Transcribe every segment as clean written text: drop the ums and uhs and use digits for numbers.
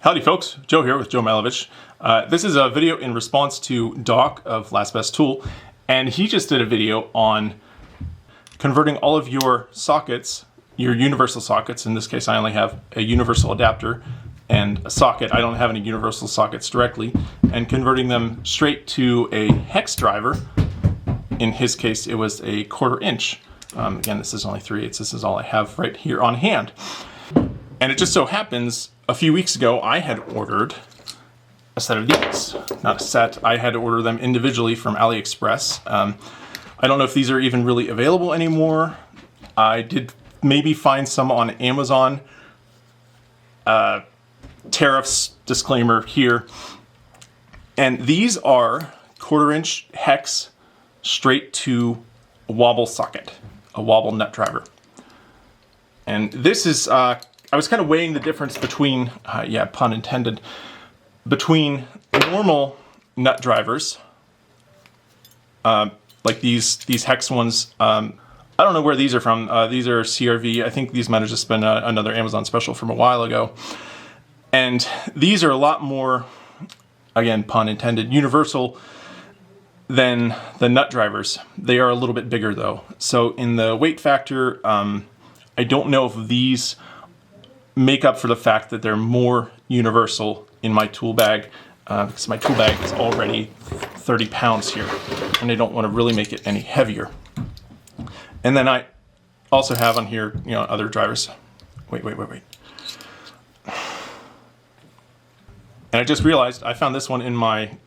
Howdy folks, Joe here with Joe Malovich. This is a video in response to Doc of Last Best Tool, and he just did a video on converting all of your sockets, your universal sockets. In this case I only have a universal adapter and a socket. I don't have any universal sockets directly, and converting them straight to a hex driver. In his case it was a 1/4 inch. Again, this is only 3/8. This is all I have right here on hand. And it just so happens, a few weeks ago, I had ordered a set of these. Not a set, I had to order them individually from AliExpress. I don't know if these are even really available anymore. I did maybe find some on Amazon. Tariffs disclaimer here. And these are 1/4 inch hex straight to a wobble socket, a wobble nut driver. And this is, I was kind of weighing the difference between, yeah, pun intended, between normal nut drivers, like these hex ones. I don't know where these are from. These are CRV. I think these might have just been another Amazon special from a while ago. And these are a lot more, again, pun intended, universal than the nut drivers. They are a little bit bigger though. So in the weight factor, I don't know if these make up for the fact that they're more universal in my tool bag, because my tool bag is already 30 pounds here, and I don't want to really make it any heavier. And then I also have on here, you know, other drivers. Wait. And I just realized, I found this one in my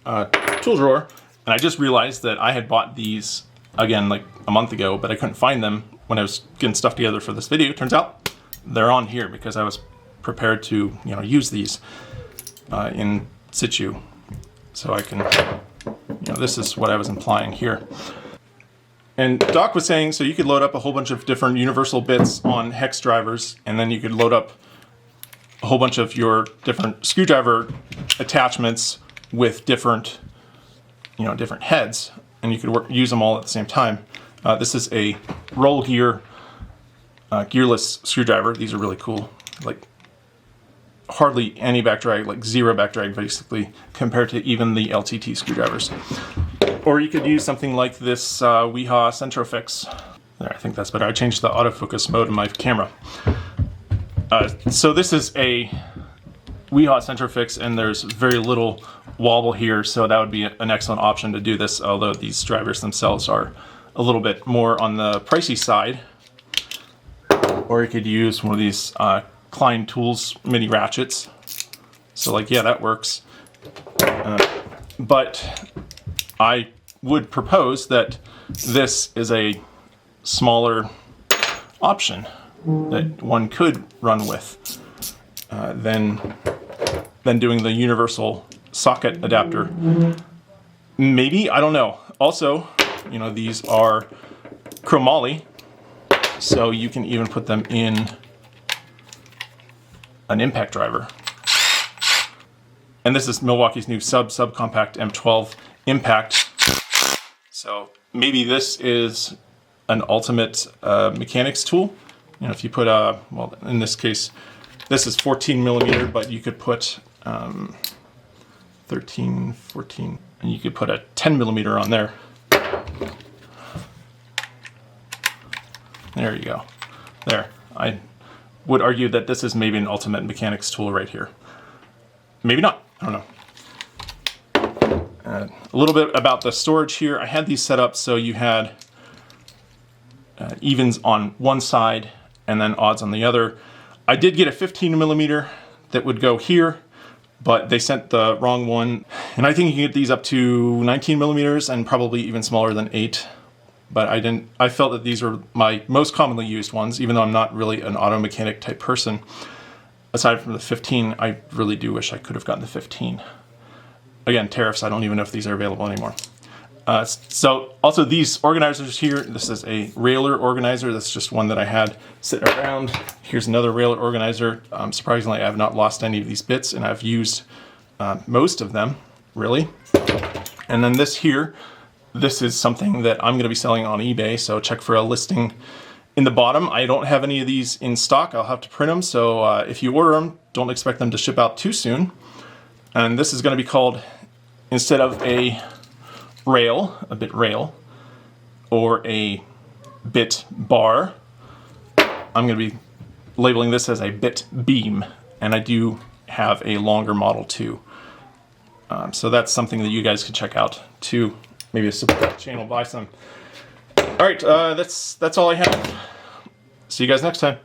tool drawer, and I just realized that I had bought these, again, like a month ago, but I couldn't find them when I was getting stuff together for this video. Turns out they're on here because I was prepared to, you know, use these in situ. So I can, you know, this is what I was implying here. And Doc was saying, so you could load up a whole bunch of different universal bits on hex drivers, and then you could load up a whole bunch of your different screwdriver attachments with different, you know, different heads, and you could use them all at the same time. This is a roll gear gearless screwdriver. These are really cool. Like hardly any back drag, like zero back drag basically, compared to even the LTT screwdrivers. Or you could use something like this Weha Centrofix. There, I think that's better. I changed the autofocus mode in my camera. So this is a Weha Centrofix, and there's very little wobble here, so that would be an excellent option to do this, although these drivers themselves are a little bit more on the pricey side. Or you could use one of these Klein Tools mini ratchets. So like, yeah, that works. But I would propose that this is a smaller option that one could run with than doing the universal socket adapter. Maybe, I don't know. Also, you know, these are chromoly, so you can even put them in an impact driver. And this is Milwaukee's new subcompact M12 impact. So maybe this is an ultimate mechanics tool. You know, if you put a, well, in this case, this is 14 millimeter, but you could put 13, 14, and you could put a 10 millimeter on there. There you go. There. I would argue that this is maybe an ultimate mechanics tool right here. Maybe not. I don't know. A little bit about the storage here. I had these set up so you had evens on one side and then odds on the other. I did get a 15 millimeter that would go here, but they sent the wrong one. And I think you can get these up to 19 millimeters and probably even smaller than 8. But I felt that these were my most commonly used ones, even though I'm not really an auto mechanic type person. Aside from the 15, I really do wish I could have gotten the 15. Again, tariffs, I don't even know if these are available anymore. So also these organizers here, this is a railer organizer. That's just one that I had sitting around. Here's another railer organizer. Surprisingly, I have not lost any of these bits, and I've used most of them, really. And then this here, this is something that I'm going to be selling on eBay, so check for a listing In the bottom, I don't have any of these in stock. I'll have to print them, so if you order them, don't expect them to ship out too soon. And this is going to be called, instead of a rail, a bit rail, or a bit bar, I'm going to be labeling this as a bit beam. And I do have a longer model too. So that's something that you guys could check out too. Maybe support the channel, buy some. All right, that's all I have. See you guys next time.